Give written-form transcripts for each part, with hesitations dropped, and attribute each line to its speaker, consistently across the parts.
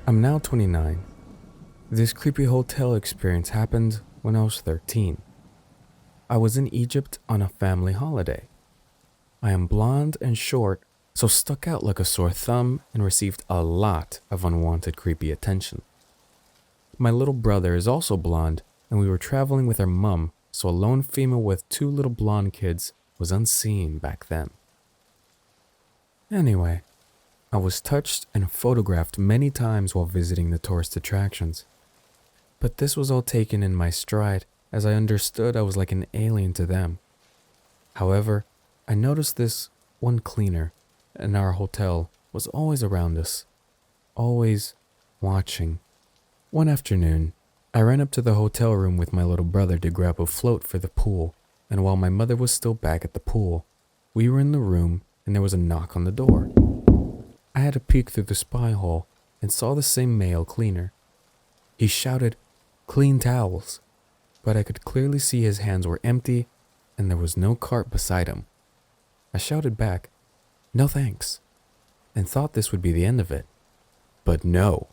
Speaker 1: I'm now 29. This creepy hotel experience happened when I was 13. I was in Egypt on a family holiday. I am blonde and short, so stuck out like a sore thumb and received a lot of unwanted creepy attention. My little brother is also blonde, and we were traveling with our mum, so a lone female with two little blonde kids was unseen back then. Anyway, I was touched and photographed many times while visiting the tourist attractions. But this was all taken in my stride, as I understood I was like an alien to them. However, I noticed this one cleaner in our hotel was always around us, always watching. One afternoon, I ran up to the hotel room with my little brother to grab a float for the pool, and while my mother was still back at the pool, we were in the room and there was a knock on the door. I had a peek through the spy hole and saw the same male cleaner. He shouted, "Clean towels," but I could clearly see his hands were empty and there was no cart beside him. I shouted back, "No thanks," and thought this would be the end of it. But no.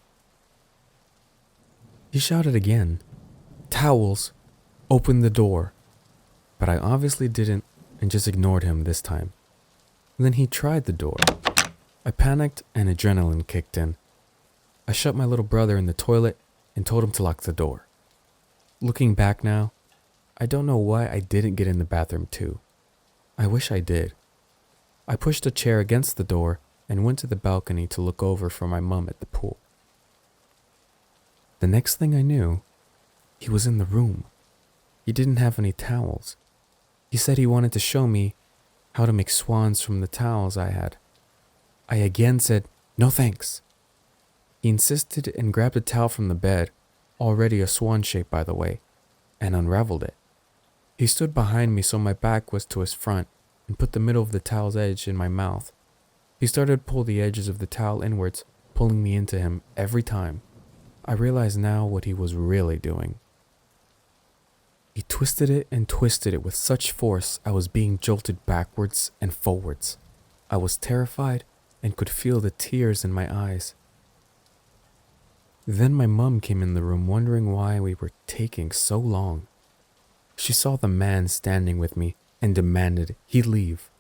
Speaker 1: He shouted again, "Towels, open the door." But I obviously didn't and just ignored him this time. Then he tried the door. I panicked and adrenaline kicked in. I shut my little brother in the toilet and told him to lock the door. Looking back now, I don't know why I didn't get in the bathroom too. I wish I did. I pushed a chair against the door and went to the balcony to look over for my mum at the pool. The next thing I knew, he was in the room. He didn't have any towels. He said he wanted to show me how to make swans from the towels I had. I again said, "No thanks." He insisted and grabbed a towel from the bed, already a swan shape by the way, and unraveled it. He stood behind me so my back was to his front and put the middle of the towel's edge in my mouth. He started to pull the edges of the towel inwards, pulling me into him every time. I realize now what he was really doing. He twisted it and twisted it with such force I was being jolted backwards and forwards. I was terrified and could feel the tears in my eyes. Then my mum came in the room wondering why we were taking so long. She saw the man standing with me and demanded he leave.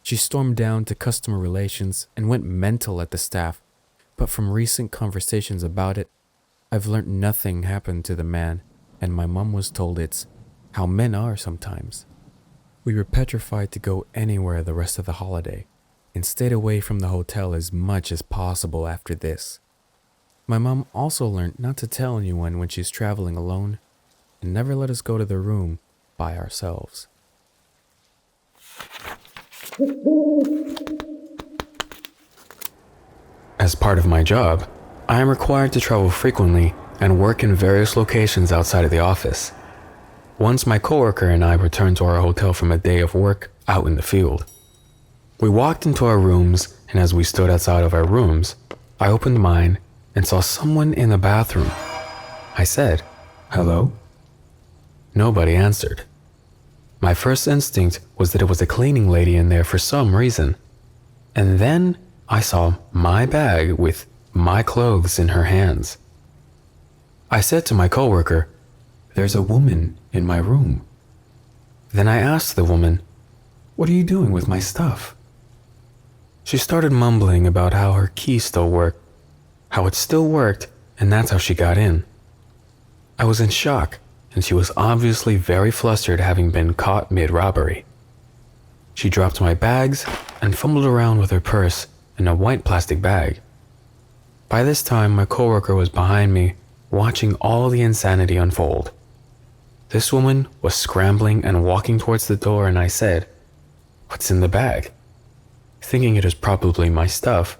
Speaker 1: She stormed down to customer relations and went mental at the staff, but from recent conversations about it, I've learnt nothing happened to the man, and my mum was told it's how men are sometimes. We were petrified to go anywhere the rest of the holiday, and stayed away from the hotel as much as possible after this. My mom also learned not to tell anyone when she's traveling alone, and never let us go to the room by ourselves. As part of my job, I am required to travel frequently and work in various locations outside of the office. Once my coworker and I returned to our hotel from a day of work out in the field. We walked into our rooms, and as we stood outside of our rooms, I opened mine and saw someone in the bathroom. I said, "Hello?" Nobody answered. My first instinct was that it was a cleaning lady in there for some reason. And then I saw my bag with my clothes in her hands. I said to my coworker, "There's a woman in my room." Then I asked the woman, "What are you doing with my stuff?" She started mumbling about how her key still worked, how it still worked, and that's how she got in. I was in shock, and she was obviously very flustered having been caught mid-robbery. She dropped my bags and fumbled around with her purse and a white plastic bag. By this time, my coworker was behind me, watching all the insanity unfold. This woman was scrambling and walking towards the door, and I said, "What's in the bag?" Thinking it was probably my stuff,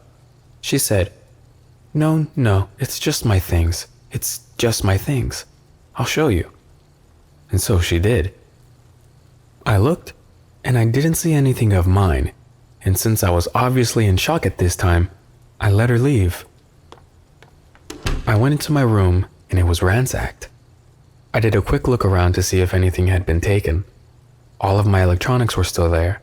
Speaker 1: she said, No, it's just my things. It's just my things. I'll show you." And so she did. I looked, and I didn't see anything of mine, and since I was obviously in shock at this time, I let her leave. I went into my room, and it was ransacked. I did a quick look around to see if anything had been taken. All of my electronics were still there.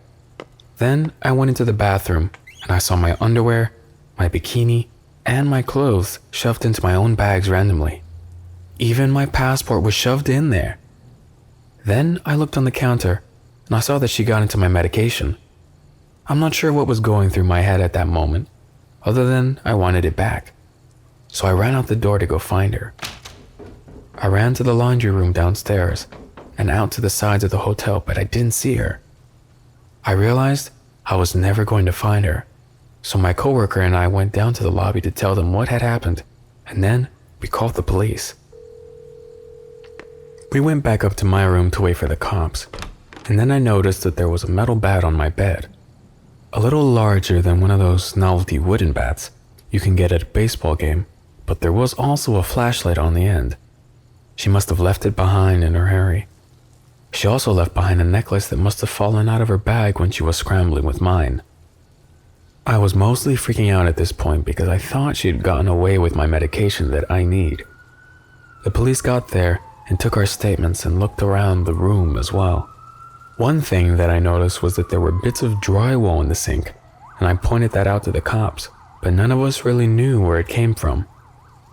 Speaker 1: Then I went into the bathroom, and I saw my underwear, my bikini, and my clothes shoved into my own bags randomly. Even my passport was shoved in there. Then I looked on the counter and I saw that she got into my medication. I'm not sure what was going through my head at that moment, other than I wanted it back. So I ran out the door to go find her. I ran to the laundry room downstairs and out to the sides of the hotel, but I didn't see her. I realized I was never going to find her, so my coworker and I went down to the lobby to tell them what had happened, and then we called the police. We went back up to my room to wait for the cops, and then I noticed that there was a metal bat on my bed. A little larger than one of those novelty wooden bats you can get at a baseball game, but there was also a flashlight on the end. She must have left it behind in her hurry. She also left behind a necklace that must have fallen out of her bag when she was scrambling with mine. I was mostly freaking out at this point because I thought she had gotten away with my medication that I need. The police got there and took our statements and looked around the room as well. One thing that I noticed was that there were bits of drywall in the sink, and I pointed that out to the cops, but none of us really knew where it came from.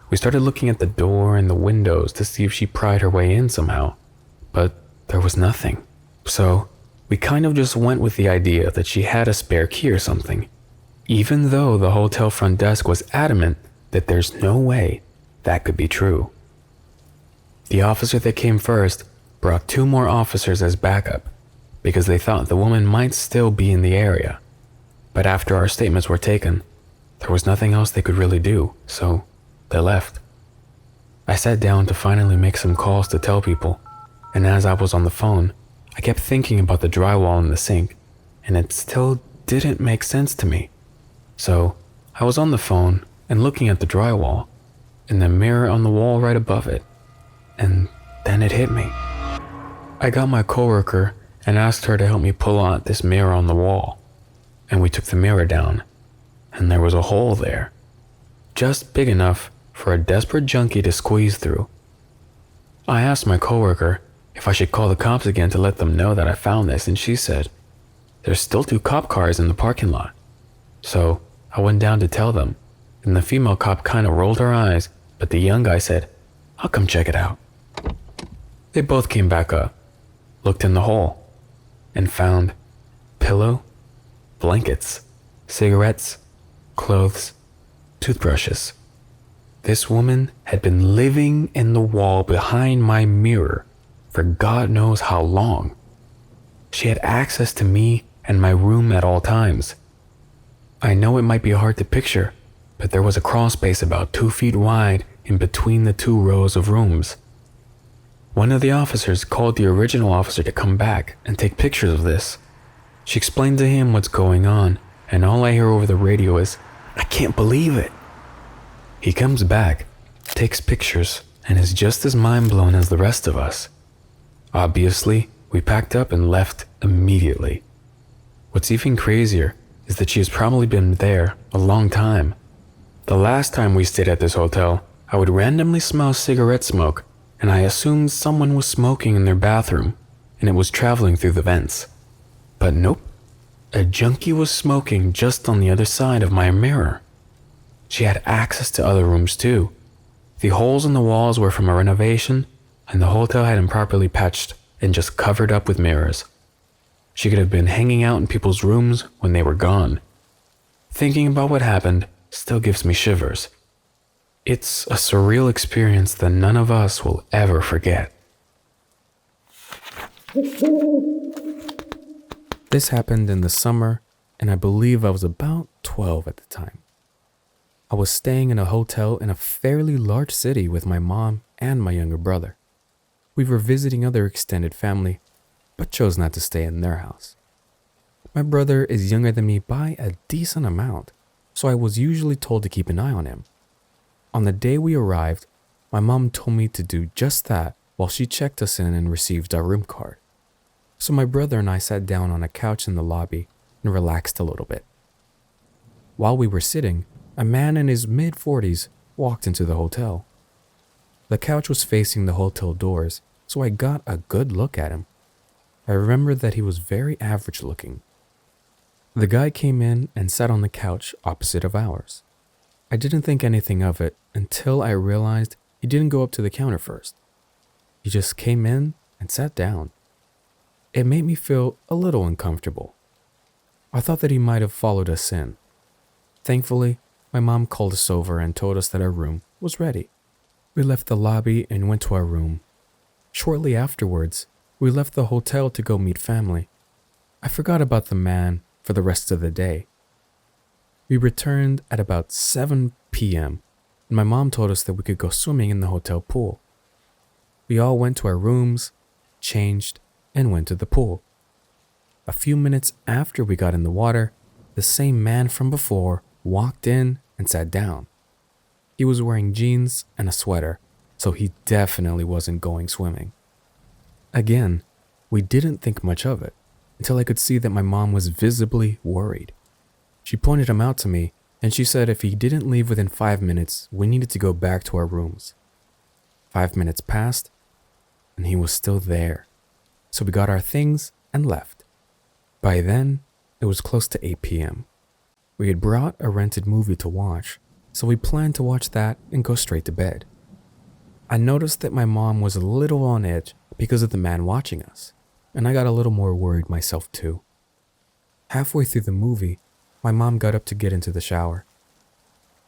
Speaker 1: We started looking at the door and the windows to see if she pried her way in somehow, but there was nothing. So we kind of just went with the idea that she had a spare key or something, even though the hotel front desk was adamant that there's no way that could be true. The officer that came first brought 2 more officers as backup because they thought the woman might still be in the area. But after our statements were taken, there was nothing else they could really do, so they left. I sat down to finally make some calls to tell people, and as I was on the phone, I kept thinking about the drywall in the sink, and it still didn't make sense to me. So I was on the phone and looking at the drywall and the mirror on the wall right above it, and then it hit me. I got my coworker and asked her to help me pull out this mirror on the wall, and we took the mirror down, and there was a hole there, just big enough for a desperate junkie to squeeze through. I asked my coworker if I should call the cops again to let them know that I found this, and she said, "There's still 2 cop cars in the parking lot." So I went down to tell them, and the female cop kind of rolled her eyes, but the young guy said, "I'll come check it out." They both came back up, looked in the hole, and found pillow, blankets, cigarettes, clothes, toothbrushes. This woman had been living in the wall behind my mirror for God knows how long. She had access to me and my room at all times. I know it might be hard to picture, but there was a crawl space about 2 feet wide in between the 2 rows of rooms. One of the officers called the original officer to come back and take pictures of this. She explained to him what's going on, and all I hear over the radio is, "I can't believe it." He comes back, takes pictures, and is just as mind-blown as the rest of us. Obviously, we packed up and left immediately. What's even crazier is that she has probably been there a long time. The last time we stayed at this hotel, I would randomly smell cigarette smoke, and I assumed someone was smoking in their bathroom, and it was traveling through the vents. But nope, a junkie was smoking just on the other side of my mirror. She had access to other rooms too. The holes in the walls were from a renovation, and the hotel had improperly patched and just covered up with mirrors. She could have been hanging out in people's rooms when they were gone. Thinking about what happened still gives me shivers. It's a surreal experience that none of us will ever forget. This happened in the summer, and I believe I was about 12 at the time. I was staying in a hotel in a fairly large city with my mom and my younger brother. We were visiting other extended family, but chose not to stay in their house. My brother is younger than me by a decent amount, so I was usually told to keep an eye on him. On the day we arrived, my mom told me to do just that while she checked us in and received our room card. So my brother and I sat down on a couch in the lobby and relaxed a little bit. While we were sitting, a man in his mid-40s walked into the hotel. The couch was facing the hotel doors, so I got a good look at him. I remember that he was very average looking. The guy came in and sat on the couch opposite of ours. I didn't think anything of it until I realized he didn't go up to the counter first. He just came in and sat down. It made me feel a little uncomfortable. I thought that he might have followed us in. Thankfully, my mom called us over and told us that our room was ready. We left the lobby and went to our room. Shortly afterwards, we left the hotel to go meet family. I forgot about the man for the rest of the day. We returned at about 7 p.m. and my mom told us that we could go swimming in the hotel pool. We all went to our rooms, changed, and went to the pool. A few minutes after we got in the water, the same man from before walked in and sat down. He was wearing jeans and a sweater, so he definitely wasn't going swimming. Again, we didn't think much of it until I could see that my mom was visibly worried. She pointed him out to me and she said if he didn't leave within 5 minutes, we needed to go back to our rooms. 5 minutes passed and he was still there, so we got our things and left. By then, it was close to 8 p.m. We had brought a rented movie to watch, so we planned to watch that and go straight to bed. I noticed that my mom was a little on edge because of the man watching us, and I got a little more worried myself too. Halfway through the movie, my mom got up to get into the shower.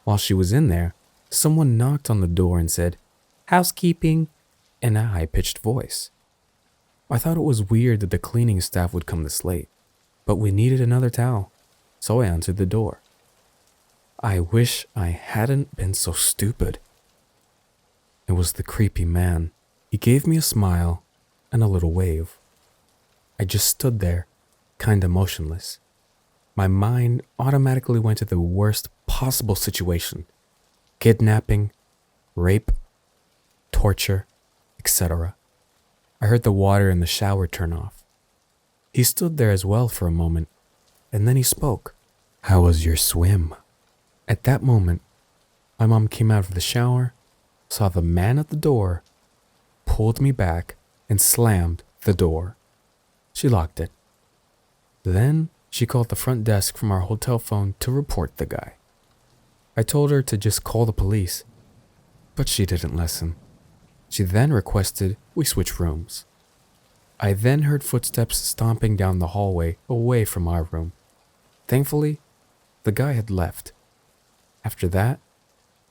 Speaker 1: While she was in there, someone knocked on the door and said, "Housekeeping," in a high-pitched voice. I thought it was weird that the cleaning staff would come this late, but we needed another towel, so I answered the door. I wish I hadn't been so stupid. It was the creepy man. He gave me a smile and a little wave. I just stood there, kinda motionless. My mind automatically went to the worst possible situation: kidnapping, rape, torture, etc. I heard the water in the shower turn off. He stood there as well for a moment, and then he spoke. "How was your swim?" At that moment, my mom came out of the shower, saw the man at the door, pulled me back, and slammed the door. She locked it. Then she called the front desk from our hotel phone to report the guy. I told her to just call the police, but she didn't listen. She then requested we switch rooms. I then heard footsteps stomping down the hallway away from our room. Thankfully, the guy had left. After that,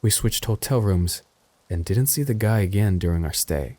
Speaker 1: we switched hotel rooms and didn't see the guy again during our stay.